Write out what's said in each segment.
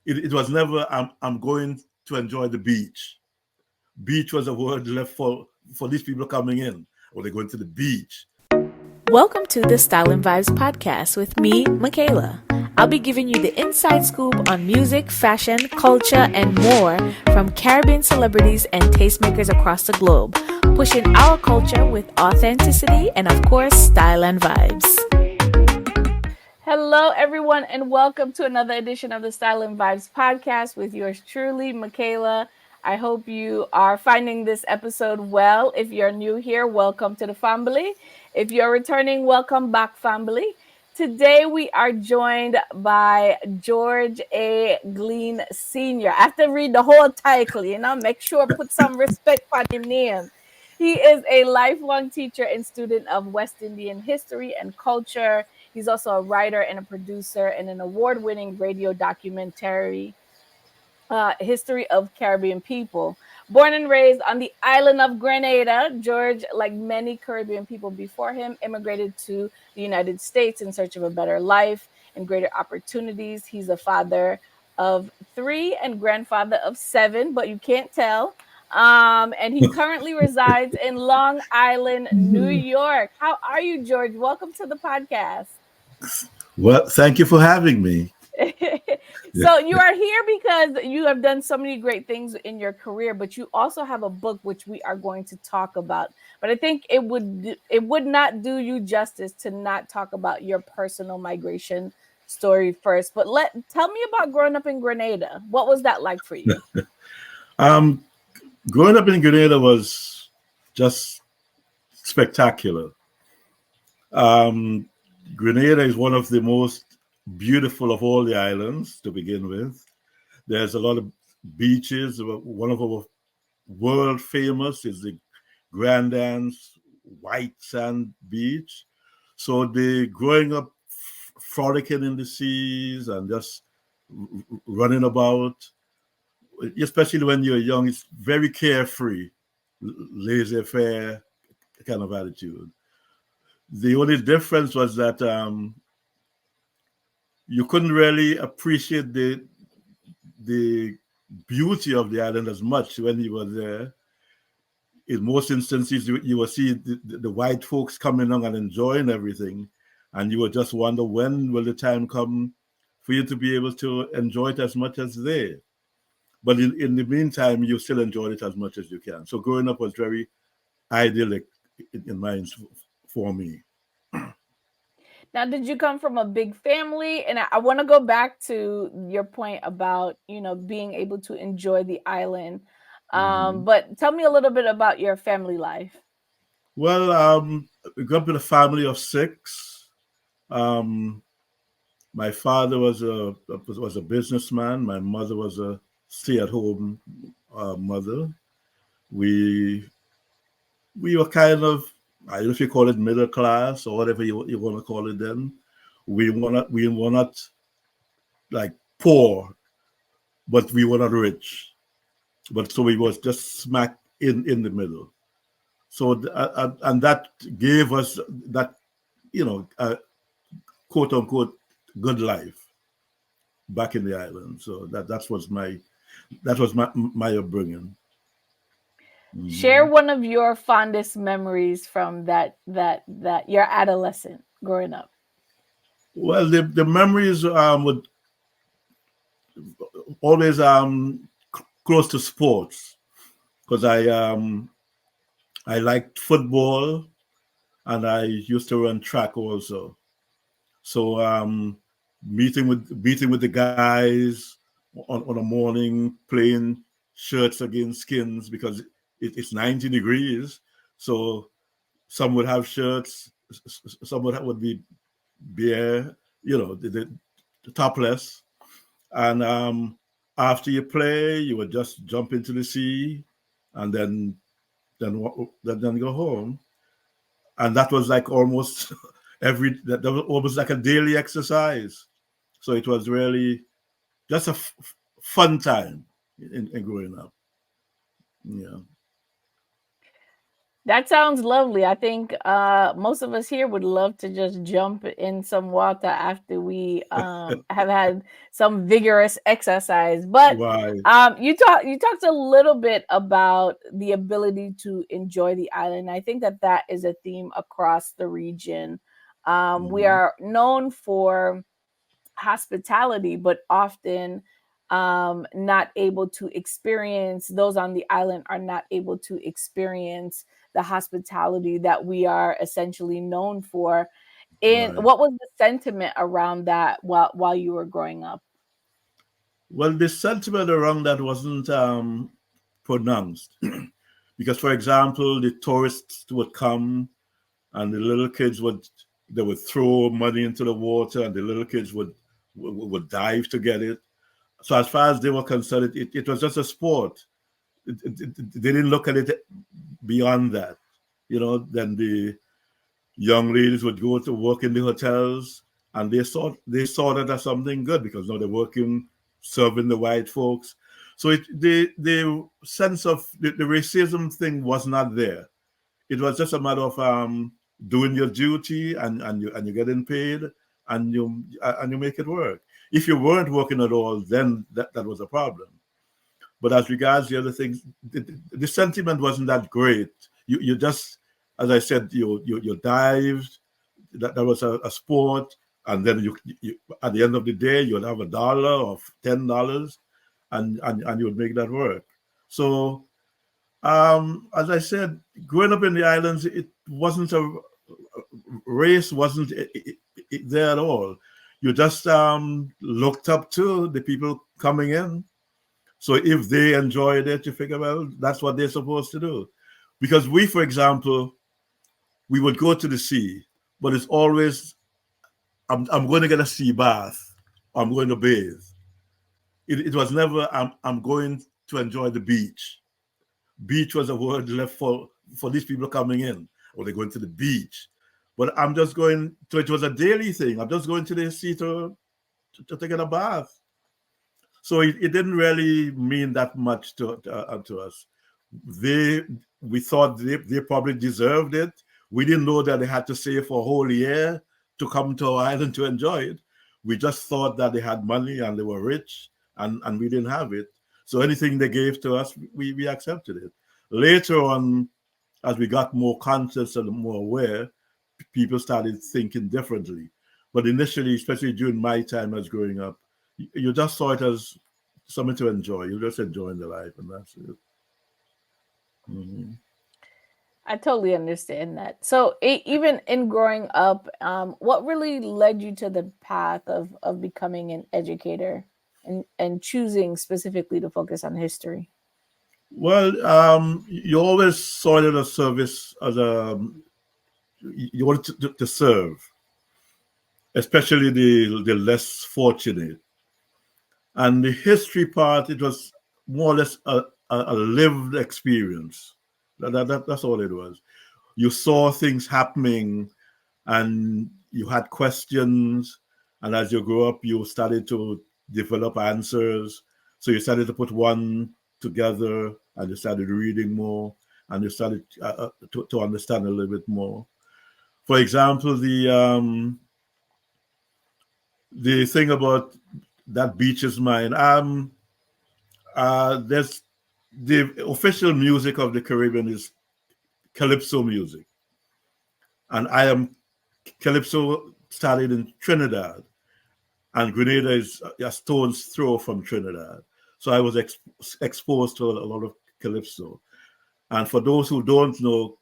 it was never I'm going to enjoy the beach. Beach was a word left for these people coming in. Or they're going to the beach. Welcome to the Style and Vibes podcast with me, Michaela. I'll be giving you the inside scoop on music, fashion, culture, and more from Caribbean celebrities and tastemakers across the globe, pushing our culture with authenticity and, of course, style and vibes. Hello, everyone, and welcome to another edition of the Style and Vibes podcast with yours truly, Michaela. I hope you are finding this episode well. If you're new here, welcome to the family. If you're returning, welcome back, family. Today, we are joined by George A. Glean Sr. I have to read the whole title, make sure put some respect for the name. He is a lifelong teacher and student of West Indian history and culture. He's also a writer and a producer and an award-winning radio documentary, History of Caribbean People. Born and raised on the island of Grenada, George, like many Caribbean people before him, immigrated to the United States in search of a better life and greater opportunities. He's a father of 3 and grandfather of 7, but you can't tell. And he currently resides in Long Island, New York. How are you, George? Welcome to the podcast. Well, thank you for having me. So you are here because you have done so many great things in your career, but you also have a book which we are going to talk about. But I think it would not do you justice to not talk about your personal migration story first. But tell me about growing up in Grenada. What was that like for you? Growing up in Grenada was just spectacular. Grenada is one of the most beautiful of all the islands to begin with. There's a lot of beaches. One of our world famous is the Grenada's white sand beach. So the growing up frolicking in the seas and just running about, especially when you're young, it's very carefree, laissez-faire kind of attitude. The only difference was that you couldn't really appreciate the beauty of the island as much when you were there. In most instances, you will see the white folks coming along and enjoying everything, and you will just wonder when will the time come for you to be able to enjoy it as much as they. But in the meantime, you still enjoy it as much as you can. So growing up was very idyllic in mind for me. Now, did you come from a big family? And I want to go back to your point about, being able to enjoy the island. But tell me a little bit about your family life. Well, we grew up in a family of 6. My father was a businessman. My mother was a stay-at-home mother. We were kind of, I don't know if you call it middle class or whatever you want to call it then. We were not like poor, but we were not rich. But so we was just smack in the middle. So and that gave us that, quote unquote good life back in the island. So that was my upbringing. Share one of your fondest memories from that your adolescent growing up. Well, the memories would always close to sports because I liked football and I used to run track also. So meeting with the guys on a morning, playing shirts against skins because it's 90 degrees. So some would have shirts, some would be bare, the topless. And after you play, you would just jump into the sea and then go home. And that was like almost that was almost like a daily exercise. So it was really just a fun time in growing up. Yeah. That sounds lovely. I think most of us here would love to just jump in some water after we have had some vigorous exercise. But Why? you talked a little bit about the ability to enjoy the island. I think that that is a theme across the region. We Mhm. are known for hospitality, but often not able to experience, those on the island are not able to experience the hospitality that we are essentially known for. And Right. what was the sentiment around that while you were growing up? Well, the sentiment around that wasn't pronounced because, for example, the tourists would come and the little kids would throw money into the water, and the little kids would dive to get it. So as far as they were concerned, it was just a sport. They didn't look at it beyond that. Then the young ladies would go to work in the hotels, and they saw that as something good because now they're working serving the white folks. So the sense of the racism thing was not there. It was just a matter of doing your duty, and you're getting paid, and you make it work. If you weren't working at all, then that was a problem. But as regards the other things, the sentiment wasn't that great. You just, as I said, you dived. That was a sport, and then you at the end of the day you'd have $1 or $10, and you would make that work. So as I said, growing up in the islands, it wasn't a race wasn't there at all. You just looked up to the people coming in. So if they enjoyed it, you figure, well, that's what they're supposed to do. Because we, for example, we would go to the sea, but it's always, I'm going to get a sea bath, I'm going to bathe. It was never, I'm going to enjoy the beach. Beach was a word left for these people coming in, or they're going to the beach. But I'm just going to, it was a daily thing. I'm just going to the sea to get a bath. So it didn't really mean that much to us. They We thought they probably deserved it. We didn't know that they had to save for a whole year to come to our island to enjoy it. We just thought that they had money and they were rich, and we didn't have it. So anything they gave to us, we accepted it. Later on, as we got more conscious and more aware, people started thinking differently. But initially, especially during my time as growing up, you just saw it as something to enjoy. You're just enjoying the life, and that's it. Mhm. I totally understand that. So, even in growing up, what really led you to the path of becoming an educator and choosing specifically to focus on history? Well, you always saw it as service, as you wanted to serve, especially the less fortunate. And the history part, it was more or less a lived experience. That's all it was. You saw things happening, and you had questions, and as you grew up you started to develop answers. So you started to put one together, and you started reading more, and you started to understand a little bit more. For example, the thing about that beach is mine. There's the official music of the Caribbean is Calypso music, and I am Calypso started in Trinidad, and Grenada is a stone's throw from Trinidad. So I was exposed to a lot of Calypso. And for those who don't know,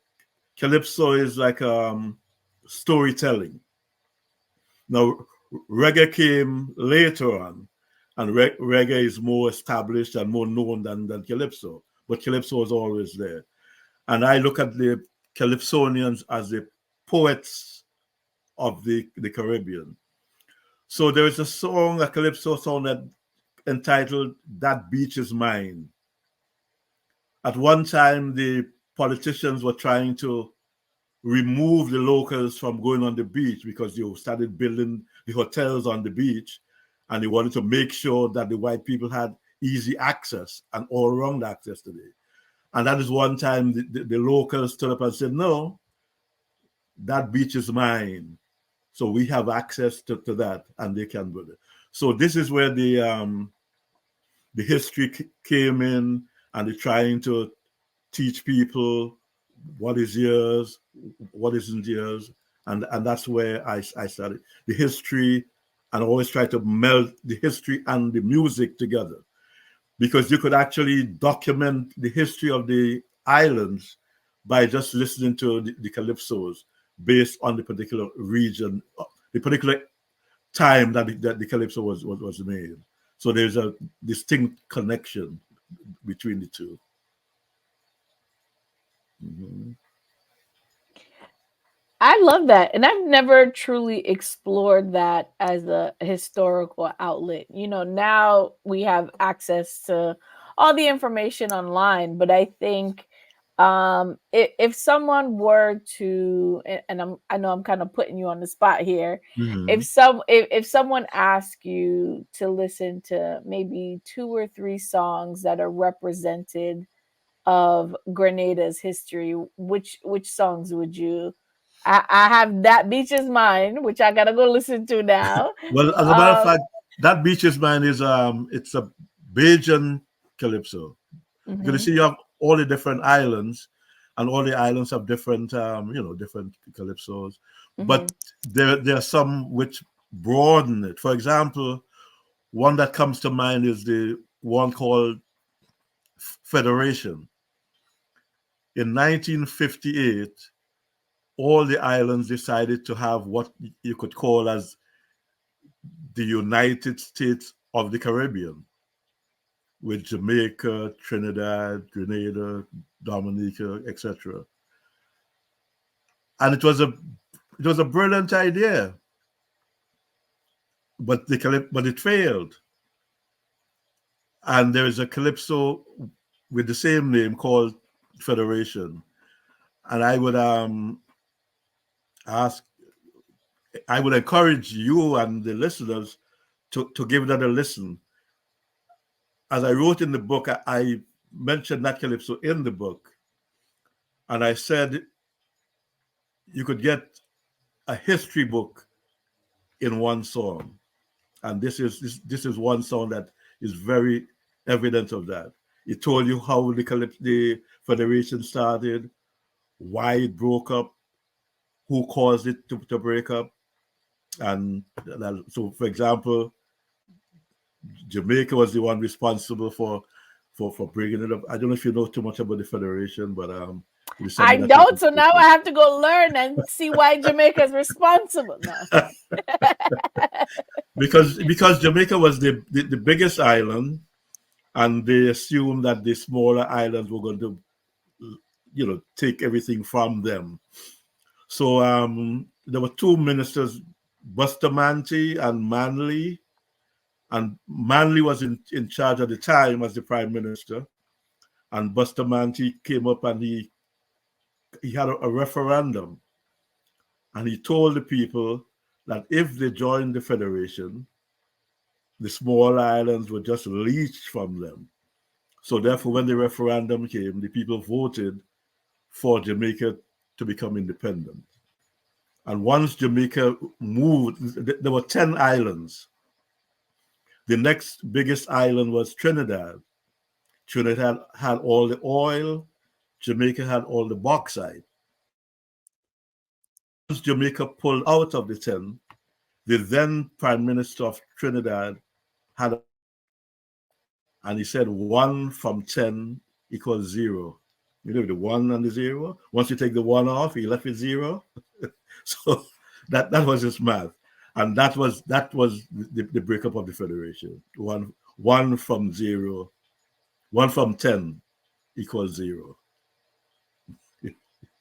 Calypso is like storytelling. Now, reggae came later on, and reggae is more established and more known than Calypso. But Calypso was always there. And I look at the Calypsonians as the poets of the Caribbean. So there is a song, a Calypso song that entitled "That Beach Is Mine." At one time, the politicians were trying to remove the locals from going on the beach because you started building the hotels on the beach, and they wanted to make sure that the white people had easy access and all-round access to it. And that is one time the locals stood up and said, no, that beach is mine. So we have access to that, and they can do it. So this is where the history came in, and they're trying to teach people what is yours, what isn't yours, and that's where I started the history, and I always try to meld the history and the music together, because you could actually document the history of the islands by just listening to the calypsos based on the particular region, the particular time that the calypso was made. So there's a distinct connection between the 2. Mm-hmm. I love that. And I've never truly explored that as a historical outlet. Now we have access to all the information online, but I think if someone were to, and I know I'm kind of putting you on the spot here, Mm-hmm. if someone asked you to listen to maybe 2 or 3 songs that are represented of Grenada's history, which songs would you? I have That Beach Is Mine, which I gotta go listen to now. Well, as a matter of Um, fact, that beach is mine is it's a Bajan calypso. Because you mhm, see, you have all the different islands, and all the islands have different different calypsos. But mhm. there are some which broaden it. For example, one that comes to mind is the one called Federation. In 1958, all the islands decided to have what you could call as the United States of the Caribbean, with Jamaica, Trinidad, Grenada, Dominica, etc. And it was a brilliant idea, but it failed. And there is a calypso with the same name called Federation. And ask I would encourage you and the listeners to give that a listen. As I wrote in the book, I mentioned that calypso in the book, and I said you could get a history book in one song, and this is one song that is very evident of that. It told you how the federation started, why it broke up, who caused it to break up, and so, for example, Jamaica was the one responsible for bringing it up. I don't know if you know too much about the federation, but it is I something that don't, so now I have to go learn and see why Jamaica is responsible. No. because Jamaica was the biggest island, and they assumed that the smaller islands were going to take everything from them. So there were 2 ministers, Bustamante and Manley, and Manley was in charge at the time as the prime minister, and Bustamante came up and he had a referendum, and he told the people that if they joined the federation, the small islands would just leech from them. So therefore, when the referendum came, the people voted for Jamaica to become independent. And once Jamaica moved, there were 10 islands. The next biggest island was Trinidad. Trinidad had all the oil, Jamaica had all the bauxite. Once Jamaica pulled out of the 10, the then Prime Minister of Trinidad had, and he said 1 from 10 equals 0. You know, the 1 and the 0. Once you take the 1 off, he left with 0. So that was his math. And that was the breakup of the federation. One from 0, 1 from 10 equals 0.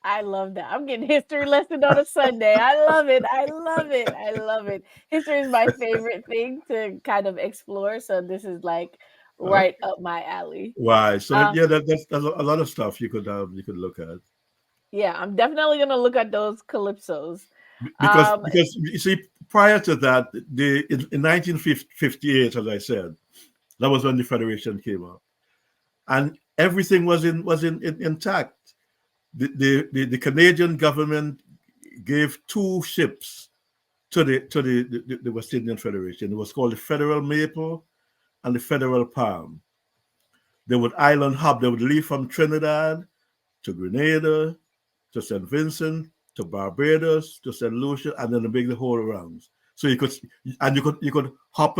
I love that. I'm getting history lesson on a Sunday. I love it. I love it. I love it. History is my favorite thing to kind of explore. So this is like right up my alley. Why? So Uh, yeah, that's a lot of stuff you could look at. yeah, I'm definitely gonna look at those calypsos. because Um, because you see, prior to that, in 1958, as I said, that was when the federation came up. and everything was intact. The Canadian government gave two ships to the West Indian Federation. It was called the Federal Maple and the Federal Palm. They would island hop. They would leave from Trinidad to Grenada, to St. Vincent, to Barbados, to St. Lucia, and then they make the whole rounds. So you could hop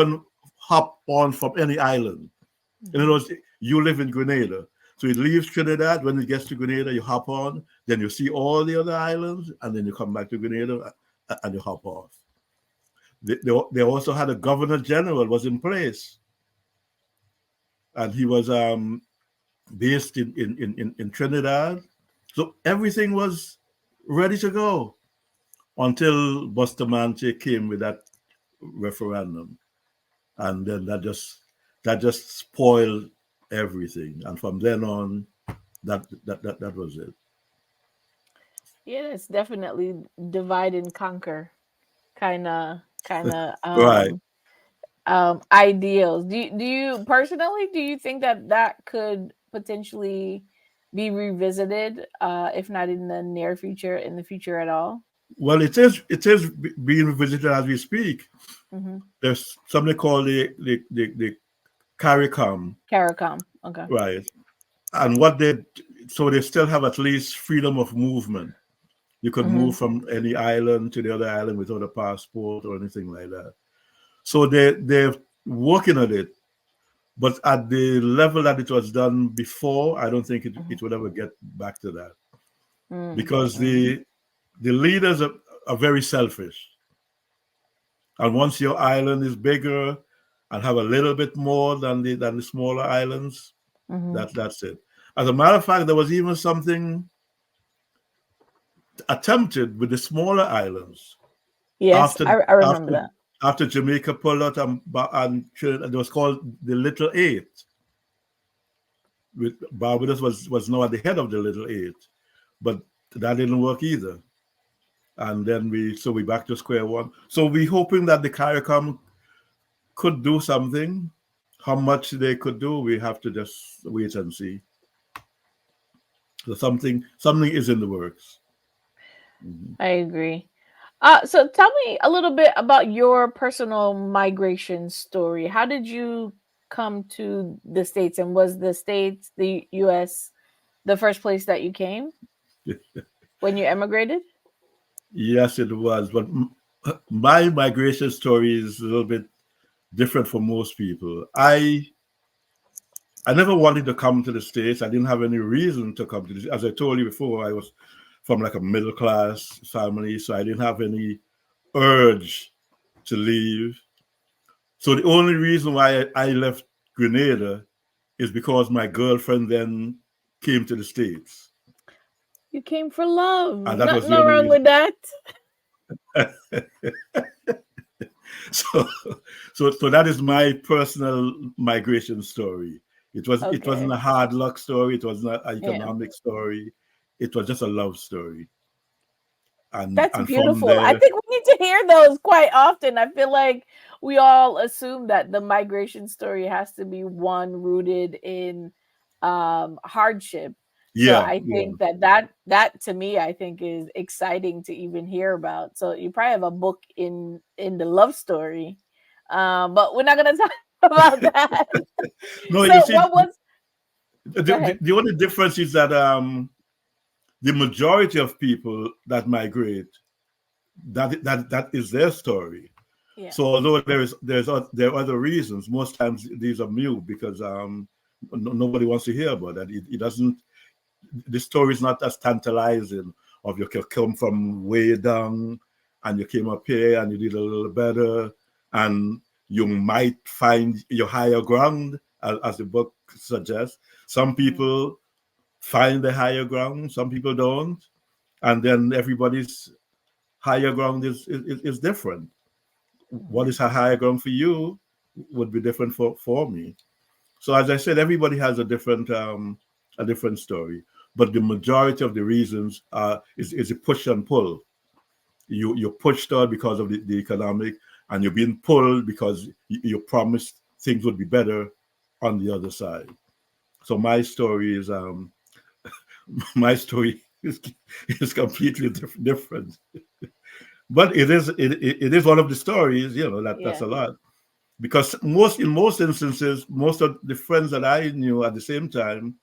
on from any island. In other words, you live in Grenada. So it leaves Trinidad. When it gets to Grenada, you hop on. Then you see all the other islands, and then you come back to Grenada and you hop off. They also had a governor general was in place, and he was based in Trinidad. So everything was ready to go until Bustamante came with that referendum, and then that just spoiled everything. And from then on, that was it. Yeah, it's definitely divide and conquer kind of Right. ideals. Do you personally, do you think that that could potentially be revisited, if not in the near future, in the future at all? Well, it is being revisited as we speak. Mm-hmm. There's something called the CARICOM, CARICOM. Okay. right? And what they still have at least freedom of movement. You could Mm-hmm. move from any island to the other island without a passport or anything like that. So they're working on it, but at the level that it was done before, I don't think Mm-hmm. it would ever get back to that, because Mm-hmm. the leaders are very selfish. And once your island is bigger and have a little bit more than the smaller islands, Mm-hmm. that's it. As a matter of fact, there was even something attempted with the smaller islands Yes, after I remember after that. after Jamaica pulled out, and Trinidad. It was called the Little Eight. With Barbados was now at the head of the Little Eight, but that didn't work either. And then we back to square one. So we hoping that the CARICOM could do something. How much they could do, we have to just wait and see. So something is in the works. Mhm. I agree. So tell me a little bit about your personal migration story. How did you come to the States, and was the States, the US, the first place that you came when you emigrated? Yes, it was. But my migration story is a little bit different from most people. I never wanted to come to the States. I didn't have any reason to come to this. As I told you before, I was from like a middle class family, so I didn't have any urge to leave. So the only reason why I left Grenada is because my girlfriend then came to the States. You came for love. And that was the No only wrong reason. with that. So so that is my personal migration story. It wasn't Okay. a hard luck story, it wasn't an Yeah. economic story, it was just a love story. That's And from beautiful. I there, think we need to hear those quite often. I feel like we all assume that the migration story has to be one rooted in hardship. So yeah, I yeah. think that to me, I think, is exciting to even hear about. So you probably have a book in the love story. But we're not gonna talk about that. No, you So see, what was the, go the, ahead. the only difference is that the majority of people that migrate, that is their story. Yeah. So although there are other reasons, most times these are mute because nobody wants to hear about that. It doesn't. The story is not as tantalizing. Of you come from way down and you came up here and you did a little better, and you might find your higher ground, as the book suggests. Some Mhm. people find the higher ground, some people don't, and then everybody's higher ground is different. What Mhm. is a higher ground for you would be different for me. So as I said, everybody has a different story, but the majority of the reasons is a push and pull. You're pushed out because of the economic, and you're being pulled because you promised things would be better on the other side. So my story is my story is completely different. But it is one of the stories, that's Yeah. a lot. Because in most instances, most of the friends that I knew at the same time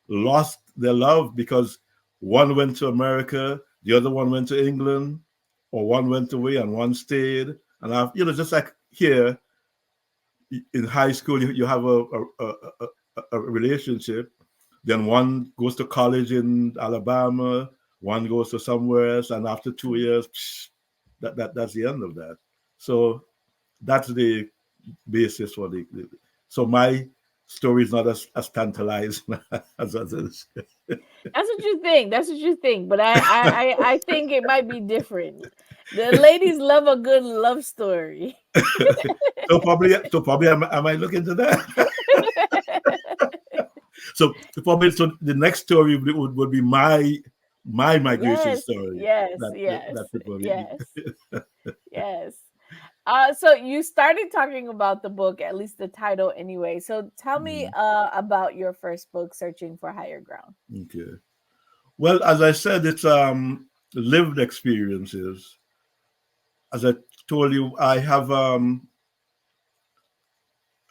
lost their love because one went to America, the other one went to England, or one went away and one stayed. And just like here in high school, you have a relationship. Then one goes to college in Alabama, one goes to somewhere else, and after 2 years, that's the end of that. So that's the basis for so my story is not as tantalizing as others. That's what you think. That's what you think. But I think it might be different. The ladies love a good love story. So probably I might look into that. So the next story would be my migration Yes, story. yes, That yes, would probably be. yes, yes. So you started talking about the book, at least the title anyway. So tell me Mm, about your first book, Searching for Higher Ground. okay. Well, as I said, it's lived experiences. As I told you, I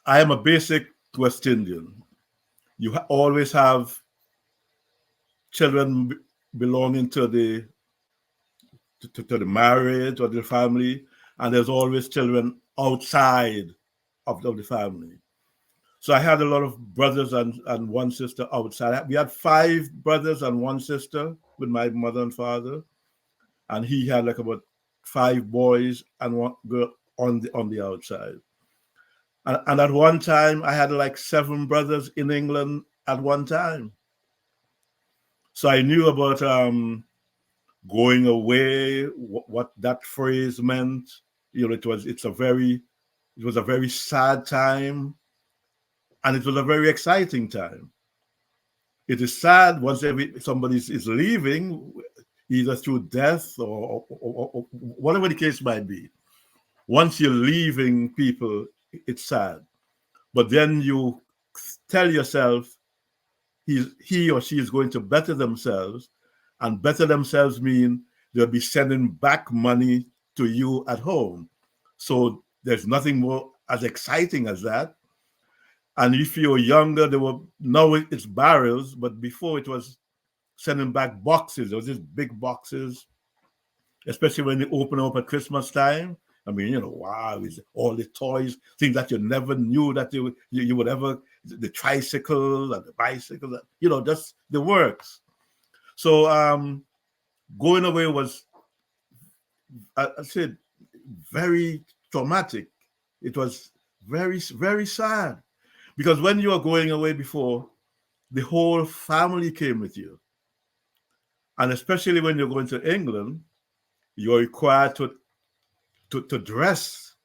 am a basic West Indian. You always have children belonging to the marriage or the family, and there's always children outside of the family. So I had a lot of brothers and one sister outside. We had 5 brothers and one sister with my mother and father, and he had like about 5 boys and one girl on the outside. And at one time, I had like 7 brothers in England at one time. So I knew about going away, what that phrase meant. It was a very sad time, and it was a very exciting time. It is sad once somebody is leaving, either through death or whatever the case might be. Once you're leaving people, it's sad. But then you tell yourself he or she is going to better themselves, and better themselves mean they'll be sending back money to you at home. So there's nothing more as exciting as that. And if you're younger, now it's barrels, but before it was sending back boxes. There was these big boxes, especially when they open up at Christmas time. I mean, wow, it's all the toys, things that you never knew that you would ever, the tricycle and the bicycle, just the works. So going away was, I said, very traumatic. It was very, very sad because when you were going away before, the whole family came with you. And especially when you're going to England, you're required to dress.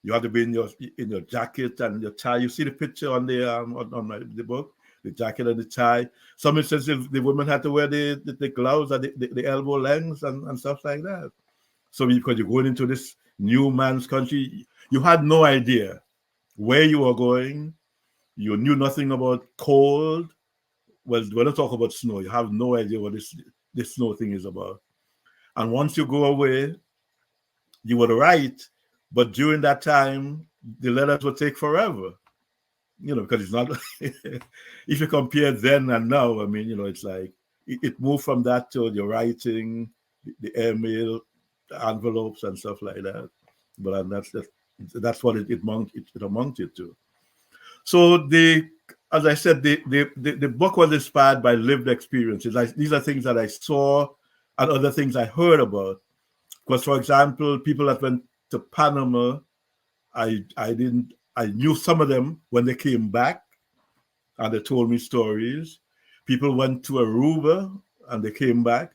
You have to be in your jacket and your tie. You see the picture on the book, the jacket and the tie. Some instances the women had to wear the gloves at the elbow lengths and stuff like that. So because you're going into this new man's country, you had no idea where you were going. You knew nothing about cold. Well, when I talk about snow, you have no idea what this snow thing is about. And once you go away, you would write, but during that time, the letters would take forever. Because it's not. If you compare then and now, I mean, it's like it moved from that to your writing, the airmail, the envelopes, and stuff like that. But that's what it amounted to. So as I said, the book was inspired by lived experiences. These are things that I saw and other things I heard about. Because, for example, people that went to Panama, I knew some of them when they came back, and they told me stories. People went to Aruba and they came back.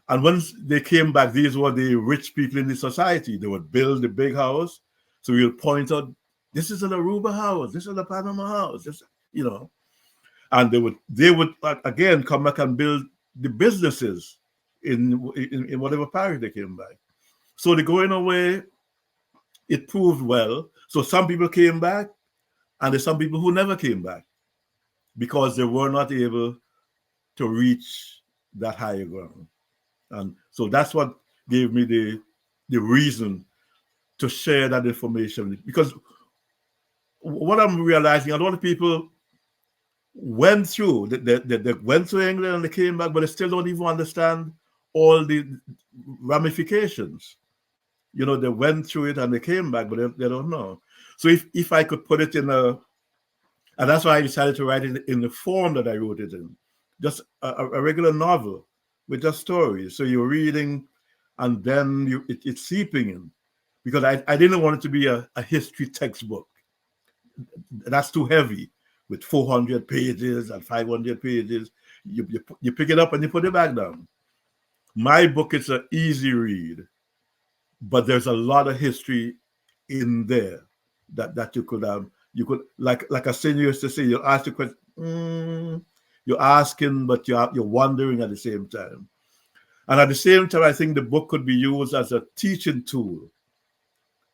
And once they came back, these were the rich people in the society. They would build the big house. So we'll point out, this is an Aruba house, this is a Panama house, and they would again come back and build the businesses in whatever parish they came back. So the going away, it proved well. So some people came back, and there's some people who never came back. because they were not able to reach that higher ground. And so that's what gave me the reason to share that information. Because what I'm realizing, a lot of people went through, they went to England and they came back, but they still don't even understand all the ramifications. You know, they went through it and they came back, but they don't know. So if I could put it in and that's why I decided to write it in the form that I wrote it in, just a regular novel with just stories. So you're reading, and then it's seeping in, because I didn't want it to be a history textbook. That's too heavy with 400 pages and 500 pages. You pick it up and you put it back down. My book is an easy read, but there's a lot of history in there that you could like a senior used to say, you ask the question, you're asking, but you're wondering at the same time. And at the same time, I think the book could be used as a teaching tool,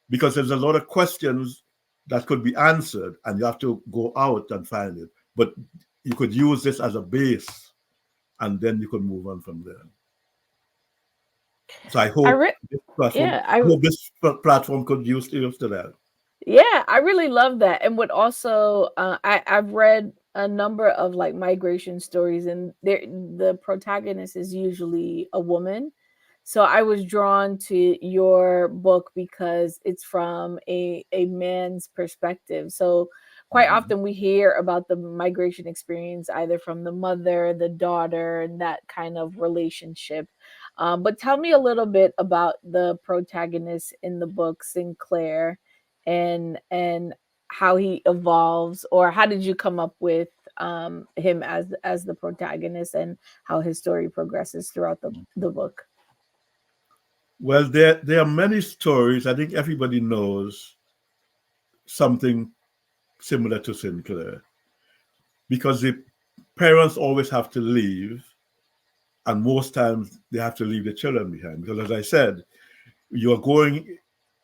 because there's a lot of questions that could be answered and you have to go out and find it. But you could use this as a base and then you could move on from there. So I I hope re- this platform, yeah, I hope this platform could use to that. Yeah, I really love that. And what also, I've read a number of like migration stories, and the protagonist is usually a woman. So I was drawn to your book because it's from a man's perspective. So quite Mhm. often we hear about the migration experience either from the mother, the daughter, and that kind of relationship. But tell me a little bit about the protagonist in the book, Sinclair, and how he evolves, or how did you come up with him as the protagonist, and how his story progresses throughout the book. Well, there are many stories. I think everybody knows something similar to Sinclair, because the parents always have to leave, and most times they have to leave the children behind. Because, as I said, you're going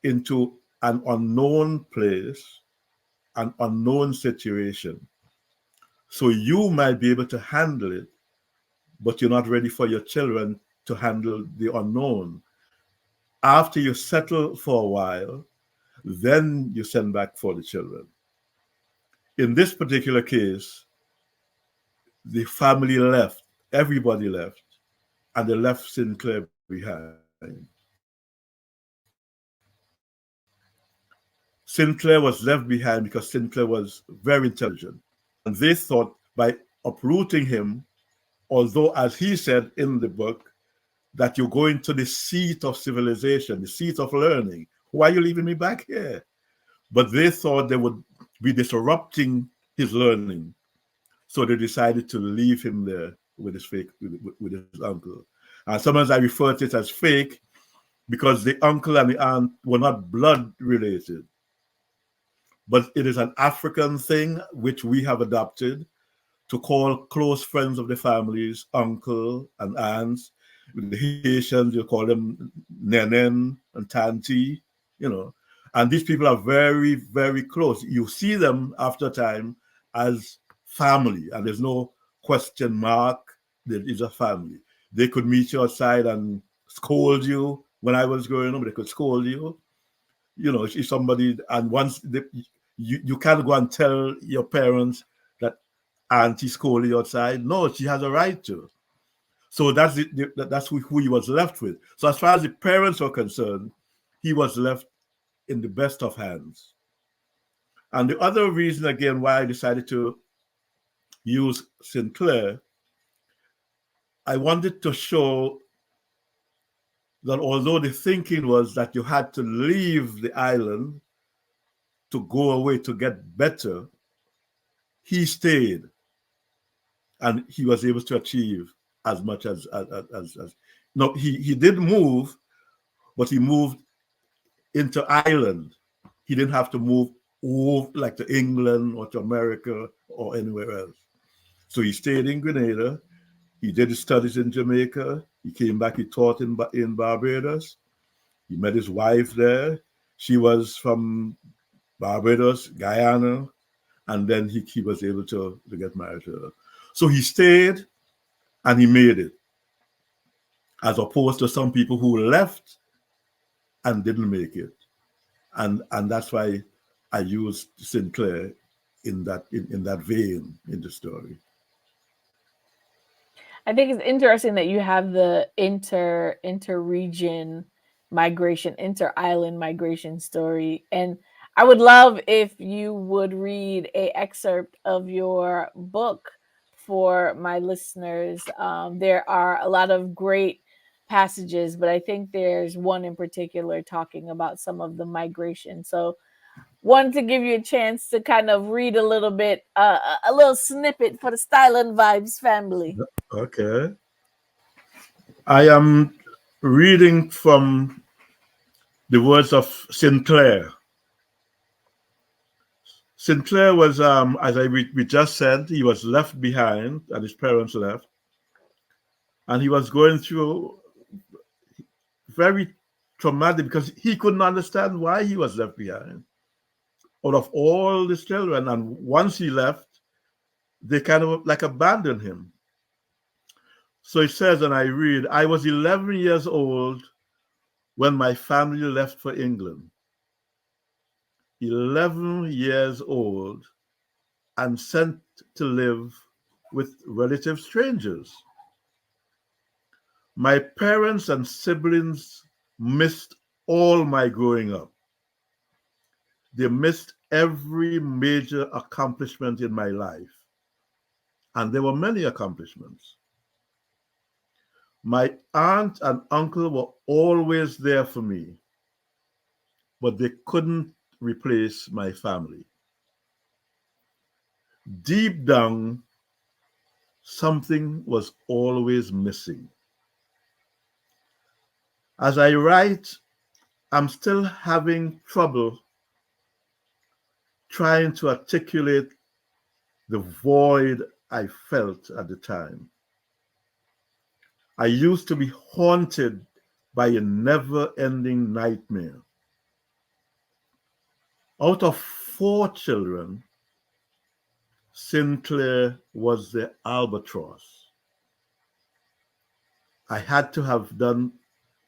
into an unknown place, an unknown situation. So you might be able to handle it, but you're not ready for your children to handle the unknown. After you settle for a while, then you send back for the children. In this particular case, the family left, everybody left, and they left Sinclair behind. Sinclair was left behind because Sinclair was very intelligent. And they thought by uprooting him, although, as he said in the book, that you're going to the seat of civilization, the seat of learning. Why are you leaving me back here? But they thought they would be disrupting his learning. So they decided to leave him there with his fake, with his uncle. And sometimes I refer to it as fake because the uncle and the aunt were not blood related, but it is an African thing which we have adopted to call close friends of the families uncle and aunts. With the Haitians, you call them nenen and tanti, you know. And these people are very, very close. You see them after time as family, and there's no question mark. There is a family. They could meet you outside and scold you. When I was growing up, they could scold you. You know, if somebody, and once you can't go and tell your parents that auntie scolded you outside. No, she has a right to. So that's who he was left with. So as far as the parents are concerned, he was left in the best of hands. And the other reason, again, why I decided to use Sinclair, I wanted to show that although the thinking was that you had to leave the island to go away to get better, he stayed and he was able to achieve as much as no, he did move, but he moved into Ireland. He didn't have to move over, like to England or to America or anywhere else. So he stayed in Grenada. He did his studies in Jamaica. He came back. He taught in Barbados. He met his wife there. She was from Barbados, Guyana, and then he was able to get married to her. So he stayed and he made it, as opposed to some people who left and didn't make it. And that's why I used Sinclair in that vein in the story. I think it's interesting that you have the inter-region migration, inter-island migration story. And I would love if you would read a excerpt of your book for my listeners. There are a lot of great passages, but I think there's one in particular talking about some of the migration. So wanted to give you a chance to kind of read a little bit, a little snippet for the Style and Vibes family. Okay. I am reading from the words of Sinclair. Sinclair was, as we just said, he was left behind, and his parents left, and he was going through very traumatic because he couldn't understand why he was left behind out of all his children. And once he left, they kind of like abandoned him. So it says, and I read, I was 11 years old when my family left for England. 11 years old and sent to live with relative strangers. My parents and siblings missed all my growing up. They missed every major accomplishment in my life. And there were many accomplishments. My aunt and uncle were always there for me, but they couldn't replace my family. Deep down, something was always missing. As I write, I'm still having trouble trying to articulate the void I felt at the time. I used to be haunted by a never-ending nightmare. Out of 4 children, Sinclair was the albatross. I had to have done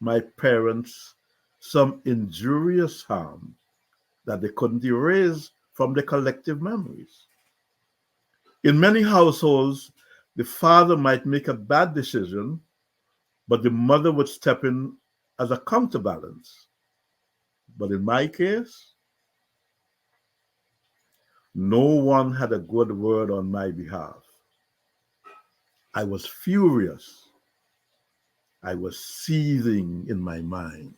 my parents some injurious harm that they couldn't erase from their collective memories. In many households, the father might make a bad decision, but the mother would step in as a counterbalance. But in my case, no one had a good word on my behalf. I was furious. I was seething in my mind.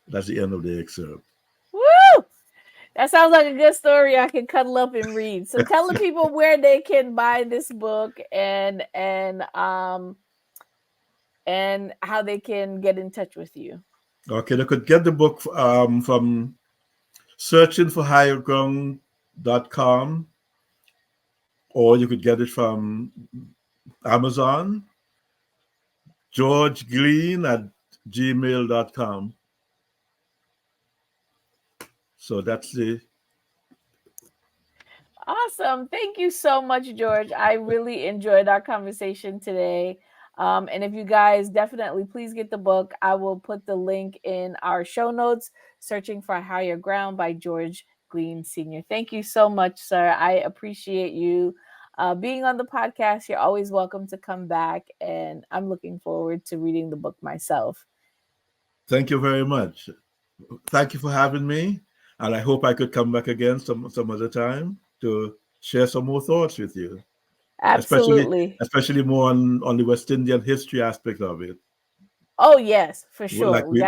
That's the end of the excerpt. Woo! That sounds like a good story I can cuddle up and read. So tell the people where they can buy this book and how they can get in touch with you. Okay, they could get the book from searchingforhigherground.com, or you could get it from Amazon, georgeglean@gmail.com. So that's the... Awesome. Thank you so much, George. I really enjoyed our conversation today. And if you guys definitely please get the book, I will put the link in our show notes, Searching for Higher Ground by George Glean Sr. Thank you so much, sir. I appreciate you being on the podcast. You're always welcome to come back, and I'm looking forward to reading the book myself. Thank you very much. Thank you for having me, and I hope I could come back again some other time to share some more thoughts with you. Absolutely. Especially more on the West Indian history aspect of it. Oh yes, for sure. Like we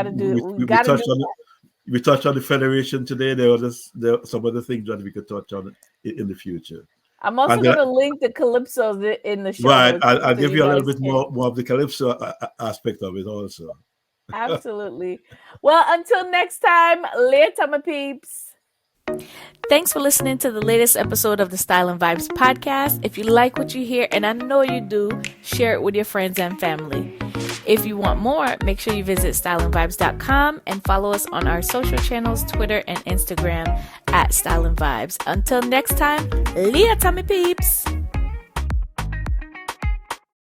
touched on the Federation today. There are some other things that we could touch on in the future. I'm also going to link the Calypso in the show right, notes. I'll give you a little bit more of the Calypso aspect of it also. Absolutely. Well, until next time, later, my peeps. Thanks for listening to the latest episode of the Style and Vibes podcast. If you like what you hear, and I know you do, share it with your friends and family. If you want more, make sure you visit styleandvibes.com and follow us on our social channels, Twitter and Instagram at Style and Vibes. Until next time, Leah Tummy Peeps.